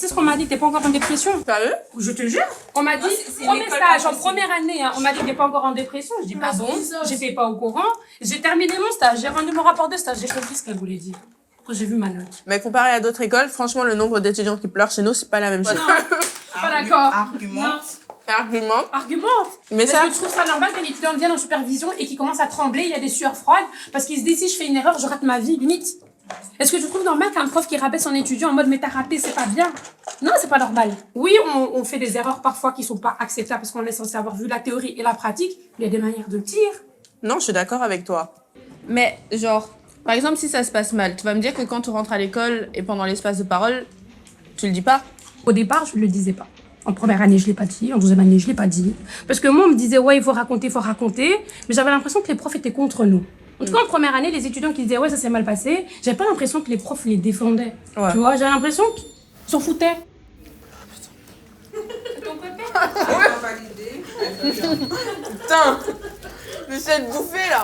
sais ce qu'on m'a dit, t'es pas encore en dépression. Sérieux? Je te jure. On m'a dit, premier stage, en première année, hein, on m'a dit t'es pas encore en dépression. Je dis, bah bon, j'étais pas au courant. J'ai terminé mon stage, j'ai rendu mon rapport de stage, j'ai compris ce qu'elle voulait dire. Après, j'ai vu ma note. Mais comparé à d'autres écoles, franchement, le nombre d'étudiants qui pleurent chez nous, c'est pas la même chose. Non, je suis pas d'accord. Argument. Argumente. Mais Est-ce ça... que tu trouves ça normal qu'un étudiant vienne en supervision et qu'il commence à trembler, il y a des sueurs froides, parce qu'il se dit si je fais une erreur, je rate ma vie, limite. Est-ce que tu trouves normal qu'un prof qui rappelle son étudiant en mode mais t'as raté, c'est pas bien? Non, c'est pas normal. Oui, on fait des erreurs parfois qui sont pas acceptables parce qu'on est censé avoir vu la théorie et la pratique, mais il y a des manières de le dire. Non, je suis d'accord avec toi. Mais genre, par exemple, si ça se passe mal, tu vas me dire que quand tu rentres à l'école et pendant l'espace de parole, tu le dis pas? Au départ, je le disais pas. En première année, je l'ai pas dit. En deuxième année, je l'ai pas dit. Parce que moi, on me disait, ouais, il faut raconter. Mais j'avais l'impression que les profs étaient contre nous. En tout cas, en première année, les étudiants qui disaient, ouais, ça s'est mal passé, j'avais pas l'impression que les profs les défendaient. Ouais. Tu vois, j'avais l'impression qu'ils s'en foutaient. C'est ton côté? Putain! Mais cette bouffée là!